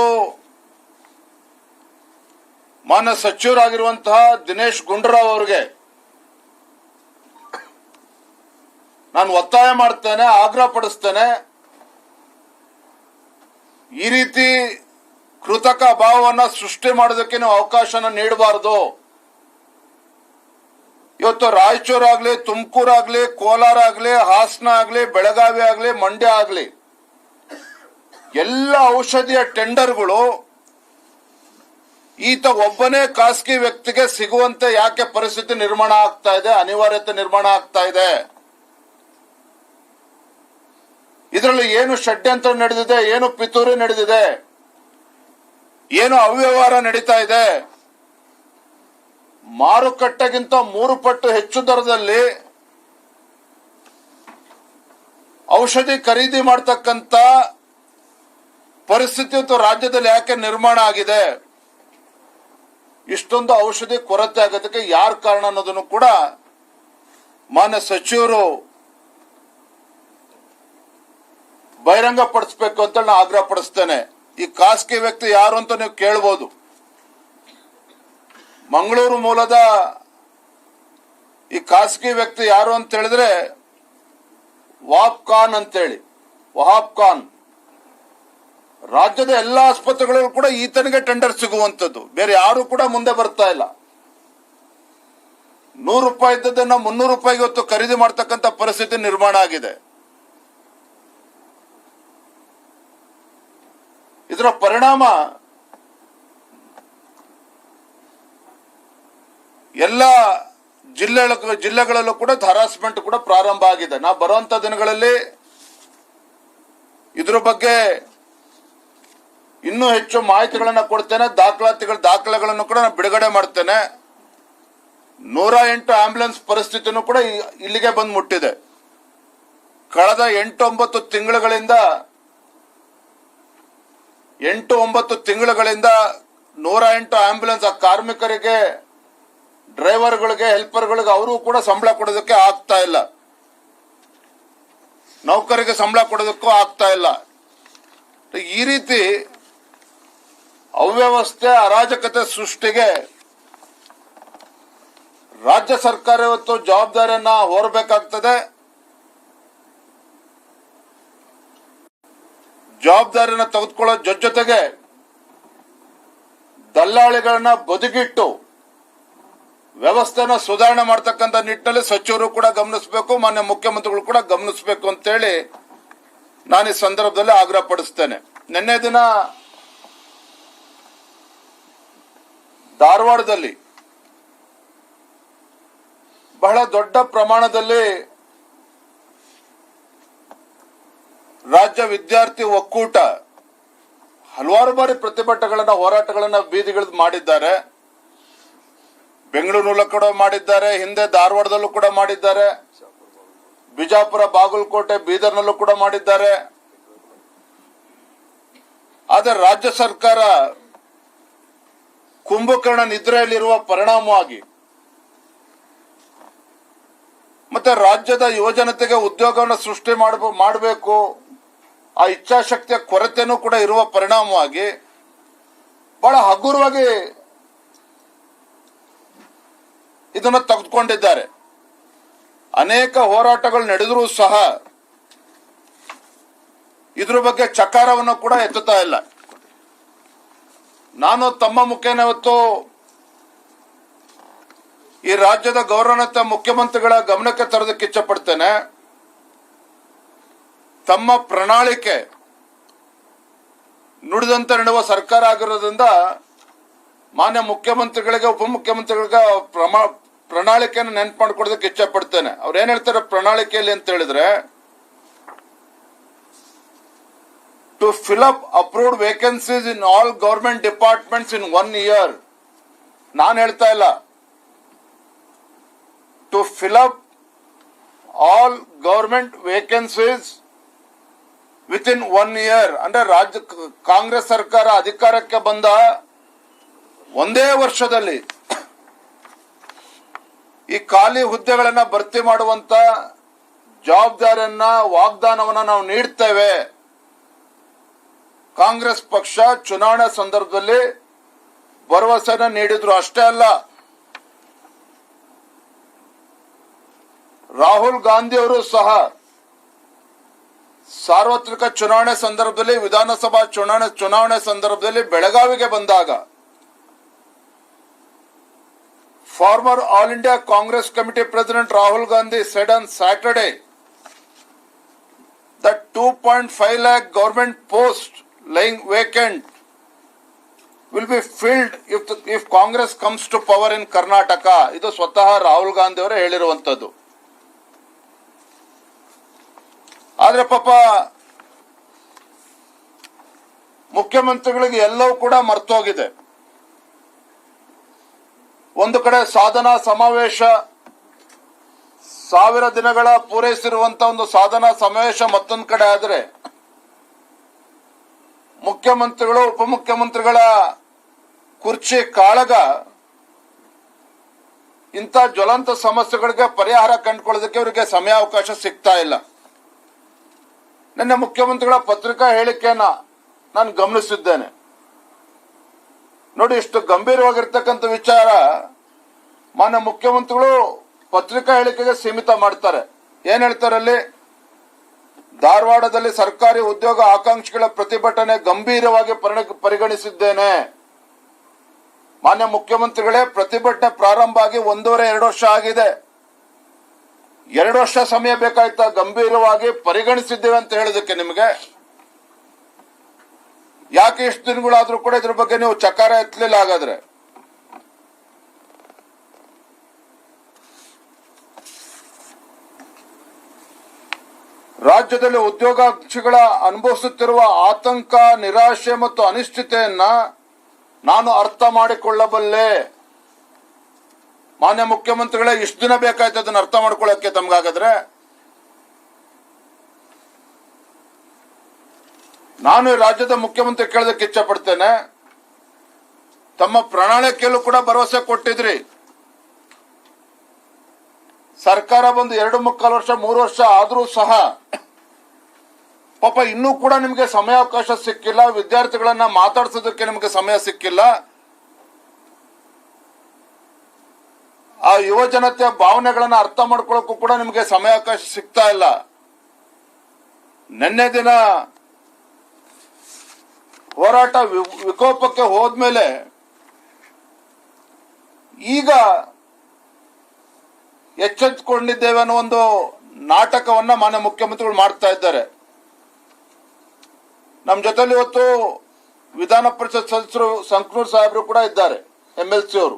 ಮಾನ್ಯ ಸಚಿವರಾಗಿರುವಂತಹ ದಿನೇಶ್ ಗುಂಡೂರಾವ್ ಅವರಿಗೆ ನಾನು ಒತ್ತಾಯ ಮಾಡ್ತೇನೆ, ಆಗ್ರಹ ಪಡಿಸ್ತೇನೆ, ಈ ರೀತಿ ಕೃತಕ ಅಭಾವವನ್ನ ಸೃಷ್ಟಿ ಮಾಡೋದಕ್ಕೆ ನೀವು ಅವಕಾಶನ ನೀಡಬಾರದು. ಇವತ್ತು ರಾಯಚೂರು ಆಗ್ಲಿ, ತುಮಕೂರು ಆಗ್ಲಿ, ಕೋಲಾರ ಆಗ್ಲಿ, ಹಾಸನ ಆಗ್ಲಿ, ಬೆಳಗಾವಿ ಆಗ್ಲಿ, ಮಂಡ್ಯ ಆಗ್ಲಿ, ಎಲ್ಲ ಔಷಧಿಯ ಟೆಂಡರ್ಗಳು ಈತ ಒಬ್ಬನೇ ಖಾಸಗಿ ವ್ಯಕ್ತಿಗೆ ಸಿಗುವಂತೆ ಯಾಕೆ ಪರಿಸ್ಥಿತಿ ನಿರ್ಮಾಣ ಆಗ್ತಾ ಇದೆ, ಅನಿವಾರ್ಯತೆ ನಿರ್ಮಾಣ ಆಗ್ತಾ ಇದೆ? ಇದರಲ್ಲಿ ಏನು ಷಡ್ಯಂತ್ರ ನಡೆದಿದೆ, ಏನು ಪಿತೂರಿ ನಡೆದಿದೆ, ಏನು ಅವ್ಯವಹಾರ ನಡೀತಾ ಇದೆ? ಮಾರುಕಟ್ಟೆಗಿಂತ 3 ಪಟ್ಟು ಹೆಚ್ಚು ದರದಲ್ಲಿ ಔಷಧಿ ಖರೀದಿ ಮಾಡತಕ್ಕಂತ ಪರಿಸ್ಥಿತಿ ರಾಜ್ಯದಲ್ಲಿ ಯಾಕೆ ನಿರ್ಮಾಣ ಆಗಿದೆ? ಇಷ್ಟೊಂದು ಔಷಧಿ ಕೊರತೆ ಆಗೋದಕ್ಕೆ ಯಾರು ಕಾರಣ ಅನ್ನೋದನ್ನು ಕೂಡ ಮಾನ್ಯ ಸಚಿವರು ಬಹಿರಂಗ ಪಡಿಸಬೇಕು ಅಂತ ನಾನು ಆಗ್ರಹ ಪಡಿಸ್ತೇನೆ. ಈ ಖಾಸಗಿ ವ್ಯಕ್ತಿ ಯಾರು ಅಂತ ನೀವು ಕೇಳಬಹುದು. ಮಂಗಳೂರು ಮೂಲದ ಈ ಖಾಸಗಿ ವ್ಯಕ್ತಿ ಯಾರು ಅಂತ ಹೇಳಿದ್ರೆ ವಹಾಬ್ ಖಾನ್ ಅಂತೇಳಿ, ವಹಾಬ್ ಖಾನ್. ರಾಜ್ಯದ ಎಲ್ಲಾ ಆಸ್ಪತ್ರೆಗಳಲ್ಲೂ ಕೂಡ ಈತನಿಗೆ ಟೆಂಡರ್ ಸಿಗುವಂತದ್ದು, ಬೇರೆ ಯಾರು ಕೂಡ ಮುಂದೆ ಬರ್ತಾ ಇಲ್ಲ. 100 ರೂಪಾಯಿ ಇದ್ದದನ್ನ 300 ರೂಪಾಯಿಗೆ ಹೊತ್ತು ಖರೀದಿ ಮಾಡ್ತಕ್ಕಂಥ ಪರಿಸ್ಥಿತಿ ನಿರ್ಮಾಣ ಆಗಿದೆ. ಇದರ ಪರಿಣಾಮ ಎಲ್ಲ ಜಿಲ್ಲೆಗಳಲ್ಲೂ ಕೂಡ ಹರಾಸ್ಮೆಂಟ್ ಕೂಡ ಪ್ರಾರಂಭ ಆಗಿದೆ. ನಾ ಬರುವಂತ ದಿನಗಳಲ್ಲಿ ಇದ್ರ ಬಗ್ಗೆ ಇನ್ನೂ ಹೆಚ್ಚು ಮಾಹಿತಿಗಳನ್ನ ಕೊಡ್ತೇನೆ, ದಾಖಲೆಗಳನ್ನು ಕೂಡ ನಾನು ಬಿಡುಗಡೆ ಮಾಡ್ತೇನೆ. 108 ಆಂಬ್ಯುಲೆನ್ಸ್ ಪರಿಸ್ಥಿತಿನೂ ಕೂಡ ಇಲ್ಲಿಗೆ ಬಂದು ಮುಟ್ಟಿದೆ. ಕಳೆದ 8-9 ತಿಂಗಳುಗಳಿಂದ 108 ಆಂಬ್ಯುಲೆನ್ಸ್ ಆ ಕಾರ್ಮಿಕರಿಗೆ, ಡ್ರೈವರ್ಗಳಿಗೆ, ಹೆಲ್ಪರ್ಗಳಿಗೆ ಅವರು ಕೂಡ ಸಂಬಳ ಕೊಡೋದಕ್ಕೆ ಆಗ್ತಾ ಇಲ್ಲ. ನೌಕರಿಗೆ ಸಂಬಳ ಕೊಡೋದಕ್ಕೂ ಆಗ್ತಾ ಇಲ್ಲ. ಈ ರೀತಿ ಅವ್ಯವಸ್ಥೆ, ಅರಾಜಕತೆ ಸೃಷ್ಟಿಗೆ ರಾಜ್ಯ ಸರ್ಕಾರ ಇವತ್ತು ಜವಾಬ್ದಾರಿಯನ್ನ ಹೊರಬೇಕಾಗ್ತದೆ. ಜವಾಬ್ದಾರಿಯನ್ನ ತೆಗೆದುಕೊಳ್ಳೋ ಜೊತೆಗೆ ದಲ್ಲಾಳಿಗಳನ್ನ ಬದಿಗಿಟ್ಟು ವ್ಯವಸ್ಥೆನ ಸುಧಾರಣೆ ಮಾಡತಕ್ಕಂಥ ನಿಟ್ಟಿನಲ್ಲಿ ಸಚಿವರು ಕೂಡ ಗಮನಿಸಬೇಕು, ಮಾನ್ಯ ಮುಖ್ಯಮಂತ್ರಿಗಳು ಕೂಡ ಗಮನಿಸಬೇಕು ಅಂತೇಳಿ ನಾನು ಈ ಸಂದರ್ಭದಲ್ಲಿ ಆಗ್ರಹ ಪಡಿಸ್ತೇನೆ. ನಿನ್ನೆ ದಿನ ಧಾರವಾಡದಲ್ಲಿ ಬಹಳ ದೊಡ್ಡ ಪ್ರಮಾಣದಲ್ಲಿ ರಾಜ್ಯ ವಿದ್ಯಾರ್ಥಿ ಒಕ್ಕೂಟ ಹಲವಾರು ಬಾರಿ ಪ್ರತಿಭಟನೆಗಳನ್ನ ಹೋರಾಟಗಳನ್ನ ಬೀದಿಗಿಳಿದು ಮಾಡಿದ್ದಾರೆ. ಬೆಂಗಳೂರಿನಲ್ಲೂ ಕೂಡ ಮಾಡಿದ್ದಾರೆ, ಹಿಂದೆ ಧಾರವಾಡದಲ್ಲೂ ಕೂಡ ಮಾಡಿದ್ದಾರೆ, ಬಿಜಾಪುರ, ಬಾಗಲಕೋಟೆ, ಬೀದರ್ನಲ್ಲೂ ಕೂಡ ಮಾಡಿದ್ದಾರೆ. ಆದರೆ ರಾಜ್ಯ ಸರ್ಕಾರ ಕುಂಭಕರ್ಣ ನಿದ್ರೆಯಲ್ಲಿರುವ ಪರಿಣಾಮವಾಗಿ ಮತ್ತೆ ರಾಜ್ಯದ ಯುವಜನತೆಗೆ ಉದ್ಯೋಗವನ್ನು ಸೃಷ್ಟಿ ಮಾಡಬೇಕು, ಆ ಇಚ್ಛಾಶಕ್ತಿಯ ಕೊರತೆನೂ ಕೂಡ ಇರುವ ಪರಿಣಾಮವಾಗಿ ಬಹಳ ಹಗುರವಾಗಿ ಇದನ್ನು ತೆಗೆದುಕೊಂಡಿದ್ದಾರೆ. ಅನೇಕ ಹೋರಾಟಗಳು ನಡೆದರೂ ಸಹ ಇದ್ರ ಬಗ್ಗೆ ಚಕಾರವನ್ನು ಕೂಡ ಎತ್ತುತ್ತಾ ಇಲ್ಲ. ನಾನು ತಮ್ಮ ಮುಖೇನ ಇವತ್ತು ಈ ರಾಜ್ಯದ ಗೌರವಾನ್ವಿತ ಮುಖ್ಯಮಂತ್ರಿಗಳ ಗಮನಕ್ಕೆ ತರೋದಕ್ಕೆ ಇಚ್ಛಪಡ್ತೇನೆ. ತಮ್ಮ ಪ್ರಣಾಳಿಕೆ ನುಡಿದಂತೆ ನಡೆಯುವ ಸರ್ಕಾರ ಆಗಿರೋದ್ರಿಂದ ಮಾನ್ಯ ಮುಖ್ಯಮಂತ್ರಿಗಳಿಗೆ, ಉಪಮುಖ್ಯಮಂತ್ರಿಗಳಿಗೆ ಪ್ರಣಾಳಿಕೆಯನ್ನು ನೆನಪು ಮಾಡ್ಕೊಡೋದಕ್ಕೆ ಇಚ್ಛೆ ಪಡ್ತೇನೆ. ಅವ್ರು ಏನ್ ಹೇಳ್ತಾರೆ ಪ್ರಣಾಳಿಕೆಯಲ್ಲಿ ಅಂತ ಹೇಳಿದ್ರೆ, to fill up approved vacancies in all government departments in 1 year. ನಾನು ಹೇಳ್ತಾ ಇಲ್ಲ, to fill up all government vacancies with in 1 year. ಅಂದ್ರೆ ರಾಜ್ಯ ಕಾಂಗ್ರೆಸ್ ಸರ್ಕಾರ ಅಧಿಕಾರಕ್ಕೆ ಬಂದ ಒಂದೇ ವರ್ಷದಲ್ಲಿ ಈ ಖಾಲಿ ಹುದ್ದೆಗಳನ್ನ ಭರ್ತಿ ಮಾಡುವಂತ ಜವಾಬ್ದಾರಿಯನ್ನ, ವಾಗ್ದಾನವನ್ನ ನಾವು ನೀಡ್ತೇವೆ. ಕಾಂಗ್ರೆಸ್ ಪಕ್ಷ ಚುನಾವಣೆ ಸಂದರ್ಭದಲ್ಲಿ ಭರವಸೆನ ನೀಡಿದ್ರು. ಅಷ್ಟೇ ಅಲ್ಲ, ರಾಹುಲ್ ಗಾಂಧಿ ಅವರು ಸಹ ಸಾರ್ವತ್ರಿಕ ಚುನಾವಣೆ ಸಂದರ್ಭದಲ್ಲಿ, ವಿಧಾನಸಭಾ ಚುನಾವಣೆ ಸಂದರ್ಭದಲ್ಲಿ ಬೆಳಗಾವಿಗೆ ಬಂದಾಗ former All India Congress Committee President Rahul Gandhi said on Saturday that 2.5 lakh government posts lying vacant will be filled if Congress comes to power in Karnataka. ಇದು ಸ್ವತಃ ರಾಹುಲ್ ಗಾಂಧಿ ಅವರೇ ಹೇಳಿರುವಂತದ್ದು. ಆದ್ರೆ ಪಾಪ ಮುಖ್ಯಮಂತ್ರಿಗಳಿಗೆ ಎಲ್ಲವೂ ಕೂಡ ಮರ್ತೋಗಿದೆ. ಒಂದು ಕಡೆ ಸಾಧನಾ ಸಮಾವೇಶ, 1000 ದಿನಗಳ ಪೂರೈಸಿರುವಂತ ಒಂದು ಸಾಧನಾ ಸಮಾವೇಶ ಮತ್ತೊಂದು ಕಡೆ ಆದ್ರೆ, ಮುಖ್ಯಮಂತ್ರಿಗಳು, ಉಪಮುಖ್ಯಮಂತ್ರಿಗಳ ಕುರ್ಚಿ ಕಾಳಗ ಇಂಥ ಜ್ವಲಂತ ಸಮಸ್ಯೆಗಳಿಗೆ ಪರಿಹಾರ ಕಂಡುಕೊಳ್ಳೋದಕ್ಕೆ ಅವರಿಗೆ ಸಮಯಾವಕಾಶ ಸಿಗ್ತಾ ಇಲ್ಲ. ನಿನ್ನೆ ಮುಖ್ಯಮಂತ್ರಿಗಳ ಪತ್ರಿಕಾ ಹೇಳಿಕೆಯನ್ನ ನಾನು ಗಮನಿಸಿದ್ದೇನೆ. ನೋಡಿ, ಇಷ್ಟು ಗಂಭೀರವಾಗಿರ್ತಕ್ಕಂಥ ವಿಚಾರ ಮಾನ್ಯ ಮುಖ್ಯಮಂತ್ರಿಗಳು ಪತ್ರಿಕಾ ಹೇಳಿಕೆಗೆ ಸೀಮಿತ ಮಾಡ್ತಾರೆ. ಏನ್ ಹೇಳ್ತಾರೆ ಅಲ್ಲಿ? ಧಾರವಾಡದಲ್ಲಿ ಸರ್ಕಾರಿ ಉದ್ಯೋಗ ಆಕಾಂಕ್ಷಿಗಳ ಪ್ರತಿಭಟನೆ ಗಂಭೀರವಾಗಿ ಪರಿಗಣಿಸಿದ್ದೇನೆ. ಮಾನ್ಯ ಮುಖ್ಯಮಂತ್ರಿಗಳೇ, ಪ್ರತಿಭಟನೆ ಪ್ರಾರಂಭ ಆಗಿ 1.5-2 ವರ್ಷ ಆಗಿದೆ. 2 ವರ್ಷ ಸಮಯ ಬೇಕಾಯ್ತಾ ಗಂಭೀರವಾಗಿ ಪರಿಗಣಿಸಿದ್ದೇವೆ ಅಂತ ಹೇಳೋದಕ್ಕೆ ನಿಮಗೆ? ಯಾಕೆ ಇಷ್ಟು ದಿನಗಳಾದ್ರೂ ಕೂಡ ಇದ್ರ ಬಗ್ಗೆ ನೀವು ಚಕಾರ ಎತ್ತಲಿಲ್ಲ? ಹಾಗಾದ್ರೆ ರಾಜ್ಯದಲ್ಲಿ ಉದ್ಯೋಗಾಕಾಂಕ್ಷಿಗಳ ಅನುಭವಿಸುತ್ತಿರುವ ಆತಂಕ, ನಿರಾಶೆ ಮತ್ತು ಅನಿಶ್ಚಿತೆಯನ್ನ ನಾನು ಅರ್ಥ ಮಾಡಿಕೊಳ್ಳಬಲ್ಲೆ. ಮಾನ್ಯ ಮುಖ್ಯಮಂತ್ರಿಗಳೇ, ಇಷ್ಟು ದಿನ ಬೇಕಾಯ್ತು ಅದನ್ನ ಅರ್ಥ ಮಾಡ್ಕೊಳ್ಳಕ್ಕೆ ತಮ್ಗಾಗಾದ್ರೆ? ನಾನು ರಾಜ್ಯದ ಮುಖ್ಯಮಂತ್ರಿ ಕೇಳೋದಕ್ಕೆ ಇಚ್ಛೆ ಪಡ್ತೇನೆ. ತಮ್ಮ ಪ್ರಣಾಳಿಕೆಯಲ್ಲೂ ಕೂಡ ಭರವಸೆ ಕೊಟ್ಟಿದ್ರಿ. ಸರ್ಕಾರ ಬಂದು 2.25 ವರ್ಷ 3 ವರ್ಷ ಆದ್ರೂ ಸಹ ಪಾಪ ಇನ್ನೂ ಕೂಡ ನಿಮಗೆ ಸಮಯಾವಕಾಶ ಸಿಕ್ಕಿಲ್ಲ. ವಿದ್ಯಾರ್ಥಿಗಳನ್ನ ಮಾತಾಡ್ಸೋದಕ್ಕೆ ನಿಮಗೆ ಸಮಯ ಸಿಕ್ಕಿಲ್ಲ. ಆ ಯುವ ಜನತೆಯ ಭಾವನೆಗಳನ್ನ ಅರ್ಥ ಮಾಡ್ಕೊಳ್ಳೋಕ್ಕೂ ಕೂಡ ನಿಮಗೆ ಸಮಯಾವಕಾಶ ಸಿಗ್ತಾ ಇಲ್ಲ. ನಿನ್ನೆ ದಿನ ಹೋರಾಟ ವಿಕೋಪಕ್ಕೆ ಹೋದ್ಮೇಲೆ ಈಗ ಎಚ್ಚೆತ್ತುಕೊಂಡಿದ್ದೇವೆ ಅನ್ನೋ ಒಂದು ನಾಟಕವನ್ನ ಮಾನ್ಯ ಮುಖ್ಯಮಂತ್ರಿಗಳು ಮಾಡ್ತಾ ಇದ್ದಾರೆ. ನಮ್ಮ ಜೊತೆಲಿ ಇವತ್ತು ವಿಧಾನ ಪರಿಷತ್ ಸದಸ್ಯರು ಸಂಕನೂರ್ ಸಾಹೇಬರು ಕೂಡ ಇದ್ದಾರೆ. MLC ಅವರು.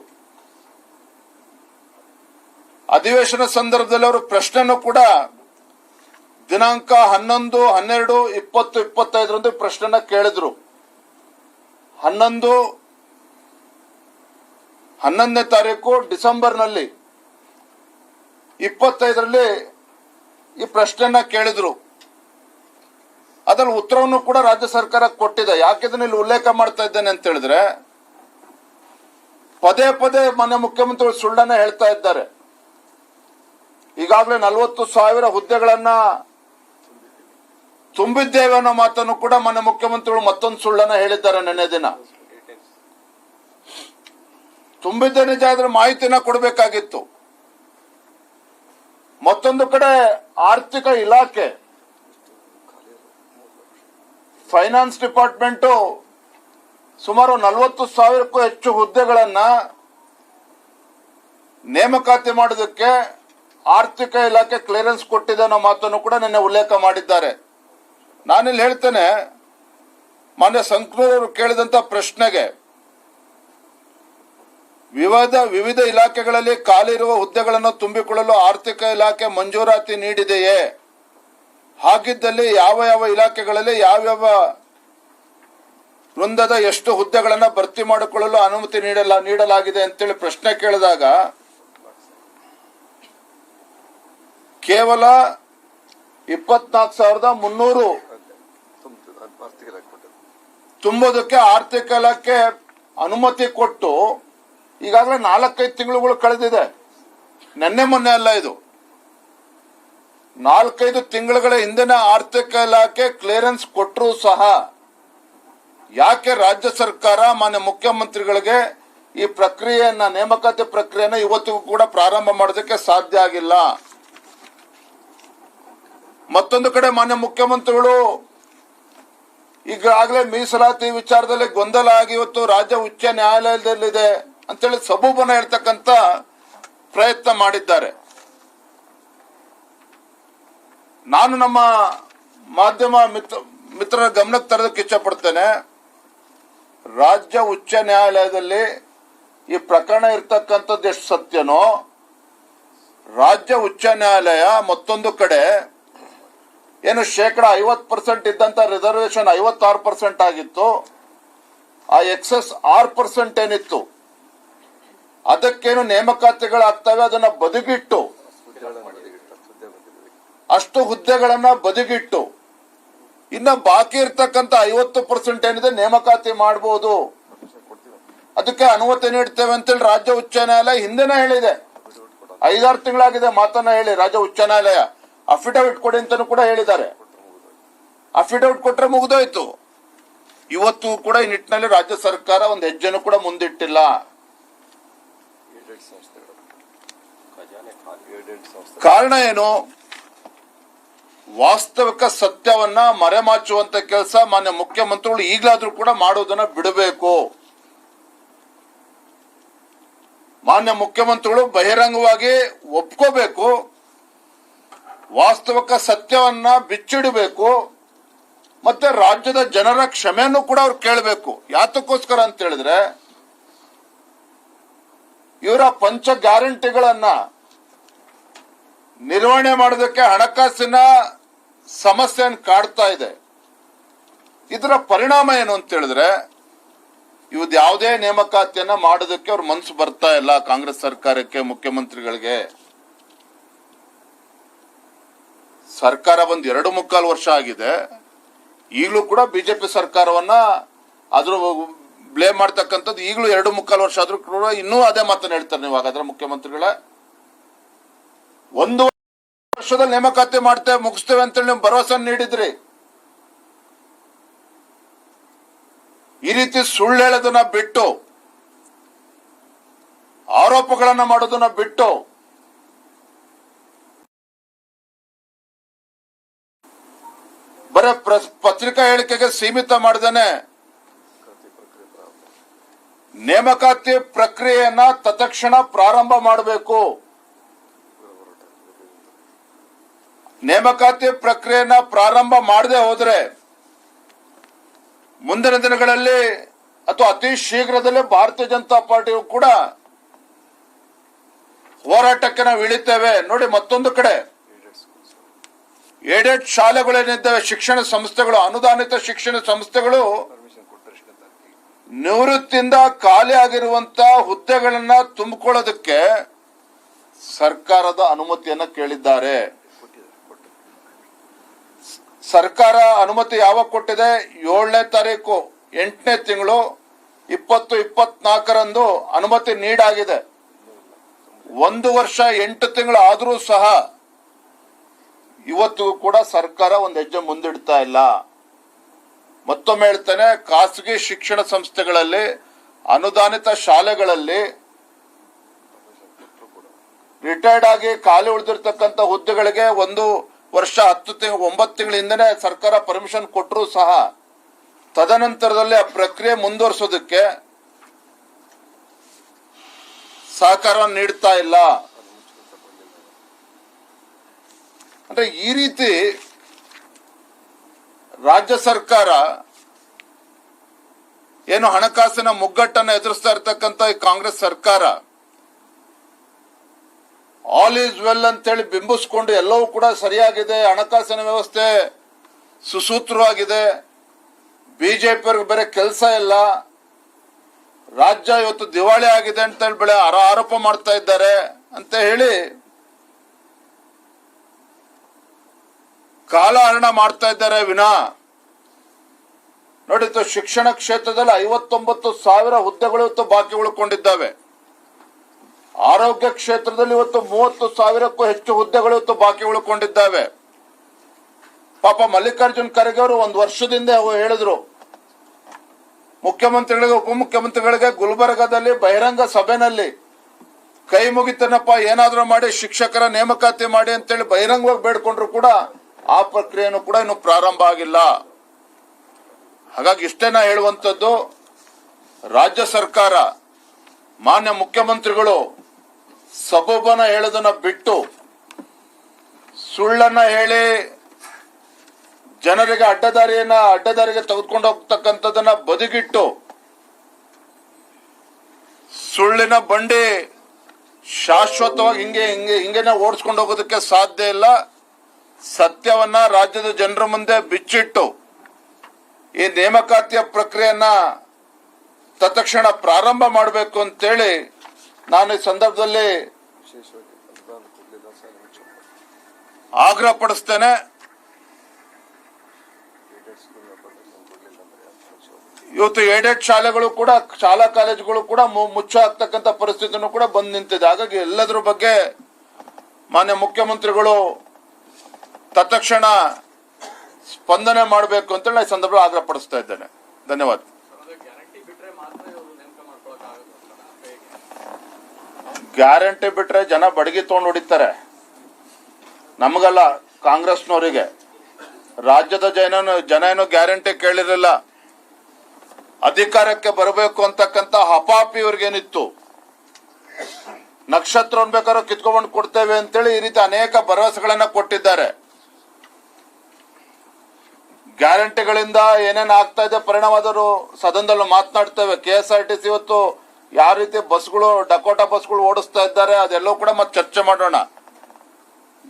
ಅಧಿವೇಶನ ಸಂದರ್ಭದಲ್ಲಿ ಅವರು ಪ್ರಶ್ನೆನೂ ಕೂಡ ದಿನಾಂಕ 11, 12, 20, 25ರಂದು ಪ್ರಶ್ನೆನ ಕೇಳಿದ್ರು. 11ನೇ ತಾರೀಕು ಡಿಸೆಂಬರ್ನಲ್ಲಿ, 25ರಲ್ಲಿ ಈ ಪ್ರಶ್ನೆನ ಕೇಳಿದ್ರು. ಅದರಲ್ಲಿ ಉತ್ತರವನ್ನು ಕೂಡ ರಾಜ್ಯ ಸರ್ಕಾರ ಕೊಟ್ಟಿದೆ. ಯಾಕಿದನ್ನ ಇಲ್ಲಿ ಉಲ್ಲೇಖ ಮಾಡ್ತಾ ಇದ್ದೇನೆ ಅಂತ ಹೇಳಿದ್ರೆ, ಪದೇ ಪದೇ ಮಾನ್ಯ ಮುಖ್ಯಮಂತ್ರಿಗಳು ಸುಳ್ಳನ್ನ ಹೇಳ್ತಾ ಇದ್ದಾರೆ. ಈಗಾಗಲೇ 40,000 ಹುದ್ದೆಗಳನ್ನ ತುಂಬಿದ್ದೇವೆ ಅನ್ನೋ ಮಾತನ್ನು ಕೂಡ ಮಾನ್ಯ ಮುಖ್ಯಮಂತ್ರಿಗಳು ಮತ್ತೊಂದು ಸುಳ್ಳನ್ನ ಹೇಳಿದ್ದಾರೆ. ನಿನ್ನೆ ದಿನ ತುಂಬಿದ್ದೇ ನಿಜ ಆದ್ರೆ ಮಾಹಿತಿನ ಕೊಡಬೇಕಾಗಿತ್ತು. ಮತ್ತೊಂದು ಕಡೆ ಆರ್ಥಿಕ ಇಲಾಖೆ, ಫೈನಾನ್ಸ್ ಡಿಪಾರ್ಟ್ಮೆಂಟ್ ಸುಮಾರು 40,000ಕ್ಕೂ ಹೆಚ್ಚು ಹುದ್ದೆಗಳನ್ನ ನೇಮಕಾತಿ ಮಾಡೋದಕ್ಕೆ ಆರ್ಥಿಕ ಇಲಾಖೆ ಕ್ಲಿಯರೆನ್ಸ್ ಕೊಟ್ಟಿದೆ ಅನ್ನೋ ಮಾತನ್ನು ಕೂಡ ನಿನ್ನೆ ಉಲ್ಲೇಖ ಮಾಡಿದ್ದಾರೆ. ನಾನಿಲ್ಲಿ ಹೇಳ್ತೇನೆ, ಮಾನ್ಯ ಸಂಕ್ನೂರವರು ಕೇಳಿದಂತ ಪ್ರಶ್ನೆಗೆ ವಿವಿಧ ಇಲಾಖೆಗಳಲ್ಲಿ ಖಾಲಿ ಇರುವ ಹುದ್ದೆಗಳನ್ನು ತುಂಬಿಕೊಳ್ಳಲು ಆರ್ಥಿಕ ಇಲಾಖೆ ಮಂಜೂರಾತಿ ನೀಡಿದೆಯೇ? ಹಾಗಿದ್ದಲ್ಲಿ ಯಾವ ಯಾವ ಇಲಾಖೆಗಳಲ್ಲಿ ಯಾವ್ಯಾವ ವೃಂದದ ಎಷ್ಟು ಹುದ್ದೆಗಳನ್ನ ಭರ್ತಿ ಮಾಡಿಕೊಳ್ಳಲು ಅನುಮತಿ ನೀಡಲಾಗಿದೆ ಅಂತೇಳಿ ಪ್ರಶ್ನೆ ಕೇಳಿದಾಗ ಕೇವಲ 24,300 ತುಂಬೋದಕ್ಕೆ ಆರ್ಥಿಕ ಇಲಾಖೆ ಅನುಮತಿ ಕೊಟ್ಟು ಈಗಾಗಲೇ 4-5 ತಿಂಗಳುಗಳು ಕಳೆದಿದೆ. ನೆನ್ನೆ ಮೊನ್ನೆ ಅಲ್ಲ, ಇದು 4-5 ತಿಂಗಳುಗಳ ಹಿಂದಿನ ಆರ್ಥಿಕ ಇಲಾಖೆ ಕ್ಲಿಯರೆನ್ಸ್ ಕೊಟ್ಟರೂ ಸಹ ಯಾಕೆ ರಾಜ್ಯ ಸರ್ಕಾರ ಮಾನ್ಯ ಮುಖ್ಯಮಂತ್ರಿಗಳಿಗೆ ಈ ಪ್ರಕ್ರಿಯೆಯನ್ನ, ನೇಮಕಾತಿ ಪ್ರಕ್ರಿಯೆಯನ್ನ ಇವತ್ತಿಗೂ ಕೂಡ ಪ್ರಾರಂಭ ಮಾಡೋದಕ್ಕೆ ಸಾಧ್ಯ ಆಗಿಲ್ಲ? ಮತ್ತೊಂದು ಕಡೆ ಮಾನ್ಯ ಮುಖ್ಯಮಂತ್ರಿಗಳು ಈಗಾಗಲೇ ಮೀಸಲಾತಿ ವಿಚಾರದಲ್ಲಿ ಗೊಂದಲ ಆಗಿ ಇವತ್ತು ರಾಜ್ಯ ಉಚ್ಚ ನ್ಯಾಯಾಲಯದಲ್ಲಿದೆ ಅಂತೇಳಿ ಸಬೂಬನ ಹೇಳ್ತಕ್ಕಂತ ಪ್ರಯತ್ನ ಮಾಡಿದ್ದಾರೆ. ನಾನು ನಮ್ಮ ಮಾಧ್ಯಮ ಮಿತ್ರರ ಗಮನಕ್ಕೆ ತರೋದಕ್ಕೆ ಇಚ್ಛೆ ಪಡ್ತೇನೆ. ರಾಜ್ಯ ಉಚ್ಚ ನ್ಯಾಯಾಲಯದಲ್ಲಿ ಈ ಪ್ರಕರಣ ಇರ್ತಕ್ಕಂಥದ್ದು ಎಷ್ಟು ಸತ್ಯನೋ, ರಾಜ್ಯ ಉಚ್ಚ ನ್ಯಾಯಾಲಯ ಮತ್ತೊಂದು ಕಡೆ ಏನು 50% ಇದ್ದಂತ ರಿಸರ್ವೇಶನ್ 56% ಆಗಿತ್ತು. ಆ ಎಕ್ಸೆಸ್ 6% ಏನಿತ್ತು ಅದಕ್ಕೇನು ನೇಮಕಾತಿಗಳಾಗ್ತವೆ ಅದನ್ನ ಬದಿಗಿಟ್ಟು, ಅಷ್ಟು ಹುದ್ದೆಗಳನ್ನ ಬದಿಗಿಟ್ಟು ಇನ್ನ ಬಾಕಿ ಇರ್ತಕ್ಕಂಥ 50% ಏನಿದೆ ನೇಮಕಾತಿ ಮಾಡಬಹುದು, ಅದಕ್ಕೆ ಅನುಮತಿ ನೀಡ್ತೇವೆ ಅಂತೇಳಿ ರಾಜ್ಯ ಉಚ್ಚ ನ್ಯಾಯಾಲಯ ಹಿಂದೆನೇ ಹೇಳಿದೆ. 5-6 ತಿಂಗಳಾಗಿದೆ ಮಾತನ್ನ ಹೇಳಿ ರಾಜ್ಯ ಉಚ್ಚ ನ್ಯಾಯಾಲಯ. ಅಫಿಡವಿಟ್ ಕೊಡಿ ಅಂತಾನು ಕೂಡ ಹೇಳಿದ್ದಾರೆ. ಅಫಿಡವಿಟ್ ಕೊಟ್ರೆ ಮುಗಿದೋಯ್ತು. ಇವತ್ತು ಕೂಡ ಈ ನಿಟ್ಟಿನಲ್ಲಿ ರಾಜ್ಯ ಸರ್ಕಾರ ಒಂದು ಹೆಜ್ಜೆನೂ ಕೂಡ ಮುಂದಿಟ್ಟಿಲ್ಲ. ಕಾರಣ ಏನು? ವಾಸ್ತವಿಕ ಸತ್ಯವನ್ನ ಮರೆಮಾಚುವಂತ ಕೆಲಸ ಮಾನ್ಯ ಮುಖ್ಯಮಂತ್ರಿಗಳು ಈಗಲಾದ್ರೂ ಕೂಡ ಮಾಡೋದನ್ನ ಬಿಡಬೇಕು. ಮಾನ್ಯ ಮುಖ್ಯಮಂತ್ರಿಗಳು ಬಹಿರಂಗವಾಗಿ ಒಪ್ಕೋಬೇಕು, ವಾಸ್ತವಿಕ ಸತ್ಯವನ್ನ ಬಿಚ್ಚಿಡಬೇಕು, ಮತ್ತೆ ರಾಜ್ಯದ ಜನರ ಕ್ಷಮೆಯನ್ನು ಕೂಡ ಅವ್ರು ಕೇಳಬೇಕು. ಯಾತಕ್ಕೋಸ್ಕರ ಅಂತ ಹೇಳಿದ್ರೆ, ಇವರ ಪಂಚ ಗ್ಯಾರಂಟಿಗಳನ್ನ ನಿರ್ವಹಣೆ ಮಾಡೋದಕ್ಕೆ ಹಣಕಾಸಿನ ಸಮಸ್ಯೆಯನ್ನು ಕಾಡ್ತಾ ಇದೆ. ಇದರ ಪರಿಣಾಮ ಏನು ಅಂತ ಹೇಳಿದ್ರೆ, ಇವ್ದು ಯಾವುದೇ ನೇಮಕಾತಿಯನ್ನ ಮಾಡೋದಕ್ಕೆ ಅವ್ರ ಮನಸ್ಸು ಬರ್ತಾ ಇಲ್ಲ ಕಾಂಗ್ರೆಸ್ ಸರ್ಕಾರಕ್ಕೆ, ಮುಖ್ಯಮಂತ್ರಿಗಳಿಗೆ. ಸರ್ಕಾರ ಬಂದು 2.25 ವರ್ಷ ಆಗಿದೆ. ಈಗಲೂ ಕೂಡ ಬಿಜೆಪಿ ಸರ್ಕಾರವನ್ನ ಅದ್ರ ಬ್ಲೇಮ್ ಮಾಡ್ತಕ್ಕಂಥದ್ದು ಈಗಲೂ 2.25 ವರ್ಷ ಆದ್ರೂ ಕೂಡ ಇನ್ನೂ ಅದೇ ಮಾತನ್ನ ಹೇಳ್ತಾರೆ. ನೀವು ಹಾಗಾದ್ರೆ ಮುಖ್ಯಮಂತ್ರಿಗಳೇ, 1 ವರ್ಷದಲ್ಲಿ ನೇಮಕಾತಿ ಮಾಡ್ತೇವೆ, ಮುಗಿಸ್ತೇವೆ ಅಂತೇಳಿ ನೀವು ಭರವಸೆ ನೀಡಿದ್ರಿ. ಈ ರೀತಿ ಸುಳ್ಳು ಹೇಳೋದನ್ನ ಬಿಟ್ಟು, ಆರೋಪಗಳನ್ನ ಮಾಡೋದನ್ನ ಬಿಟ್ಟು ಬರೀ ಪತ್ರಿಕಾ ಹೇಳಿಕೆಗೆ ಸೀಮಿತ ಮಾಡದೇನೆ ನೇಮಕಾತಿ ಪ್ರಕ್ರಿಯೆಯನ್ನ ತತ್ಕ್ಷಣ ಪ್ರಾರಂಭ ಮಾಡಬೇಕು. ನೇಮಕಾತಿ ಪ್ರಕ್ರಿಯೆಯನ್ನ ಪ್ರಾರಂಭ ಮಾಡದೆ ಹೋದ್ರೆ ಮುಂದಿನ ದಿನಗಳಲ್ಲಿ ಅಥವಾ ಅತಿ ಶೀಘ್ರದಲ್ಲೇ ಭಾರತೀಯ ಜನತಾ ಪಾರ್ಟಿಯು ಕೂಡ ಹೋರಾಟಕ್ಕೆ ನಾವು ಇಳಿತೇವೆ. ನೋಡಿ, ಮತ್ತೊಂದು ಕಡೆ ಏಡೆಡ್ ಶಾಲೆಗಳೇನಿದ್ದಾವೆ, ಶಿಕ್ಷಣ ಸಂಸ್ಥೆಗಳು, ಅನುದಾನಿತ ಶಿಕ್ಷಣ ಸಂಸ್ಥೆಗಳು ನಿವೃತ್ತಿಯಿಂದ ಖಾಲಿ ಆಗಿರುವಂತ ಹುದ್ದೆಗಳನ್ನ ತುಂಬಿಕೊಳ್ಳೋದಕ್ಕೆ ಸರ್ಕಾರದ ಅನುಮತಿಯನ್ನ ಕೇಳಿದ್ದಾರೆ. ಸರ್ಕಾರ ಅನುಮತಿ ಯಾವಾಗ ಕೊಟ್ಟಿದೆ? 7ನೇ ತಾರೀಕು 8ನೇ ತಿಂಗಳು 2024ರಂದು ಅನುಮತಿ ನೀಡಾಗಿದೆ. 1 ವರ್ಷ 8 ತಿಂಗಳು ಆದರೂ ಸಹ ಇವತ್ತಿಗೂ ಕೂಡ ಸರ್ಕಾರ ಒಂದು ಹೆಜ್ಜೆ ಮುಂದಿಡ್ತಾ ಇಲ್ಲ. ಮತ್ತೊಮ್ಮೆ ಹೇಳ್ತೇನೆ, ಖಾಸಗಿ ಶಿಕ್ಷಣ ಸಂಸ್ಥೆಗಳಲ್ಲಿ, ಅನುದಾನಿತ ಶಾಲೆಗಳಲ್ಲಿ ರಿಟೈರ್ಡ್ ಆಗಿ ಖಾಲಿ ಉಳಿದಿರ್ತಕ್ಕಂಥ ಹುದ್ದೆಗಳಿಗೆ 1 ವರ್ಷ 9 ತಿಂಗಳ ಹಿಂದೆನೆ ಸರ್ಕಾರ ಪರ್ಮಿಷನ್ ಕೊಟ್ಟರೂ ಸಹ ತದನಂತರದಲ್ಲಿ ಆ ಪ್ರಕ್ರಿಯೆ ಮುಂದುವರಿಸೋದಕ್ಕೆ ಸಹಕಾರ ನೀಡ್ತಾ ಇಲ್ಲ. ಅಂದ್ರೆ ಈ ರೀತಿ ರಾಜ್ಯ ಸರ್ಕಾರ ಏನು ಹಣಕಾಸಿನ ಮುಗ್ಗಟ್ಟನ್ನು ಎದುರಿಸ್ತಾ ಇರ್ತಕ್ಕಂಥ ಈ ಕಾಂಗ್ರೆಸ್ ಸರ್ಕಾರ ಆಲ್ ಈಸ್ ವೆಲ್ ಅಂತೇಳಿ ಬಿಂಬಿಸ್ಕೊಂಡು ಎಲ್ಲವೂ ಕೂಡ ಸರಿಯಾಗಿದೆ, ಹಣಕಾಸಿನ ವ್ಯವಸ್ಥೆ ಸುಸೂತ್ರವಾಗಿದೆ, ಬಿಜೆಪಿಯವ್ರಿಗೆ ಬೇರೆ ಕೆಲಸ ಇಲ್ಲ, ರಾಜ್ಯ ಇವತ್ತು ದಿವಾಳಿ ಆಗಿದೆ ಅಂತ ಹೇಳಿ ಆರೋಪ ಮಾಡ್ತಾ ಇದ್ದಾರೆ ಅಂತ ಹೇಳಿ ಕಾಲಹರಣ ಮಾಡ್ತಾ ಇದ್ದಾರೆ ವಿನಾ ನೋಡಿ, ಶಿಕ್ಷಣ ಕ್ಷೇತ್ರದಲ್ಲಿ 59,000 ಹುದ್ದೆಗಳು ಇವತ್ತು ಬಾಕಿ ಉಳ್ಕೊಂಡಿದ್ದಾವೆ. ಆರೋಗ್ಯ ಕ್ಷೇತ್ರದಲ್ಲಿ ಇವತ್ತು 30,000ಕ್ಕೂ ಹೆಚ್ಚು ಹುದ್ದೆಗಳು ಇವತ್ತು ಬಾಕಿ ಉಳ್ಕೊಂಡಿದ್ದಾವೆ. ಪಾಪ ಮಲ್ಲಿಕಾರ್ಜುನ್ ಖರ್ಗೆ ಅವರು 1 ವರ್ಷದಿಂದ ಹೇಳಿದ್ರು ಮುಖ್ಯಮಂತ್ರಿಗಳಿಗೆ, ಉಪಮುಖ್ಯಮಂತ್ರಿಗಳಿಗೆ ಗುಲ್ಬರ್ಗಾದಲ್ಲಿ ಬಹಿರಂಗ ಸಭೆನಲ್ಲಿ ಕೈ ಮುಗಿತನಪ್ಪ, ಏನಾದ್ರೂ ಮಾಡಿ ಶಿಕ್ಷಕರ ನೇಮಕಾತಿ ಮಾಡಿ ಅಂತೇಳಿ ಬಹಿರಂಗವಾಗಿ ಬೇಡ್ಕೊಂಡ್ರು ಕೂಡ ಆ ಪ್ರಕ್ರಿಯೆನೂ ಕೂಡ ಇನ್ನು ಪ್ರಾರಂಭ ಆಗಿಲ್ಲ. ಹಾಗಾಗಿ ಇಷ್ಟೇನ ಹೇಳುವಂಥದ್ದು, ರಾಜ್ಯ ಸರ್ಕಾರ, ಮಾನ್ಯ ಮುಖ್ಯಮಂತ್ರಿಗಳು ಸಬೂಬನ ಹೇಳೋದನ್ನ ಬಿಟ್ಟು ಸುಳ್ಳನ್ನ ಹೇಳಿ ಜನರಿಗೆ ಅಡ್ಡದಾರಿಗೆ ತೆಗೆದುಕೊಂಡು ಹೋಗ್ತಕ್ಕಂಥದನ್ನ ಬದಿಗಿಟ್ಟು ಸುಳ್ಳಿನ ಬಂಡಿ ಶಾಶ್ವತವಾಗಿ ಹಿಂಗೇನೆ ಓಡಿಸ್ಕೊಂಡು ಹೋಗೋದಕ್ಕೆ ಸಾಧ್ಯ ಇಲ್ಲ. ಸತ್ಯವನ್ನ ರಾಜ್ಯದ ಜನರ ಮುಂದೆ ಬಿಚ್ಚಿಟ್ಟು ಈ ನೇಮಕಾತಿಯ ಪ್ರಕ್ರಿಯೆಯನ್ನ ತತ್ಕ್ಷಣ ಪ್ರಾರಂಭ ಮಾಡಬೇಕು ಅಂತೇಳಿ ನಾನು ಈ ಸಂದರ್ಭದಲ್ಲಿ ಆಗ್ರಹ ಪಡಿಸ್ತೇನೆ. ಇವತ್ತು ಏಡೆಡ್ ಶಾಲೆಗಳು ಕೂಡ, ಶಾಲಾ ಕಾಲೇಜುಗಳು ಕೂಡ ಮುಚ್ಚ ಆಗ್ತಕ್ಕಂಥ ಪರಿಸ್ಥಿತಿನೂ ಕೂಡ ಬಂದು ನಿಂತಿದೆ. ಹಾಗಾಗಿ ಎಲ್ಲದರ ಬಗ್ಗೆ ಮಾನ್ಯ ಮುಖ್ಯಮಂತ್ರಿಗಳು ತತ್ಕ್ಷಣ ಸ್ಪಂದನೆ ಮಾಡಬೇಕು ಅಂತ ಈ ಸಂದರ್ಭದಲ್ಲಿ ಆಗ್ರಹ ಪಡಿಸ್ತಾ ಇದ್ದೇನೆ. ಧನ್ಯವಾದ. ಗ್ಯಾರಂಟಿ ಬಿಟ್ರೆ ಜನ ಬಡಗಿ ತಗೊಂಡು ಹೊಡಿತಾರೆ, ನಮಗಲ್ಲ, ಕಾಂಗ್ರೆಸ್ನವರಿಗೆ. ರಾಜ್ಯದ ಜನ ಏನು ಗ್ಯಾರಂಟಿ ಕೇಳಿರಲಿಲ್ಲ. ಅಧಿಕಾರಕ್ಕೆ ಬರಬೇಕು ಅಂತಕ್ಕಂಥ ಹಪಾಪಿ ಇವ್ರಿಗೇನಿತ್ತು, ನಕ್ಷತ್ರವನ್ನು ಬೇಕಾದ್ರೂ ಕಿತ್ಕೊಂಡು ಕೊಡ್ತೇವೆ ಅಂತೇಳಿ ಈ ರೀತಿ ಅನೇಕ ಭರವಸೆಗಳನ್ನ ಕೊಟ್ಟಿದ್ದಾರೆ. ಗ್ಯಾರಂಟಿಗಳಿಂದ ಏನೇನು ಆಗ್ತಾ ಇದೆ ಪರಿಣಾಮದರು ಸದನದಲ್ಲಿ ಮಾತನಾಡ್ತೇವೆ. KSRTC ಇವತ್ತು ಯಾವ ರೀತಿ ಬಸ್ಗಳು, ಡಕೋಟಾ ಬಸ್ಗಳು ಓಡಿಸ್ತಾ ಇದ್ದಾರೆ, ಅದೆಲ್ಲವೂ ಕೂಡ ಮತ್ತೆ ಚರ್ಚೆ ಮಾಡೋಣ.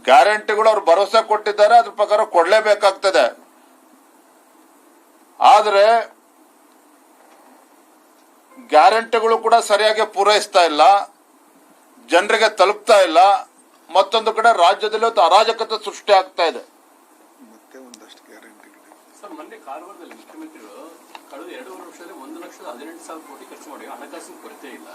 ಗ್ಯಾರಂಟಿಗಳು ಅವ್ರು ಭರವಸೆ ಕೊಟ್ಟಿದ್ದಾರೆ, ಅದ್ರ ಪ್ರಕಾರ ಕೊಡ್ಲೇಬೇಕಾಗ್ತದೆ. ಆದ್ರೆ ಗ್ಯಾರಂಟಿಗಳು ಕೂಡ ಸರಿಯಾಗಿ ಪೂರೈಸ್ತಾ ಇಲ್ಲ, ಜನರಿಗೆ ತಲುಪ್ತಾ ಇಲ್ಲ. ಮತ್ತೊಂದು ಕಡೆ ರಾಜ್ಯದಲ್ಲಿ ಇವತ್ತು ಅರಾಜಕತೆ ಸೃಷ್ಟಿ ಆಗ್ತಾ ಇದೆ. ಸರ್, ಮೊನ್ನೆ ಕಾರವಾರದಲ್ಲಿ ಮುಖ್ಯಮಂತ್ರಿಗಳು ಕಳೆದ 2 ವರ್ಷದಲ್ಲಿ 1,18,000 ಕೋಟಿ ಖರ್ಚು ಮಾಡಿ ಹಣಕಾಸಿನ ಕೊರತೆ ಇಲ್ಲ.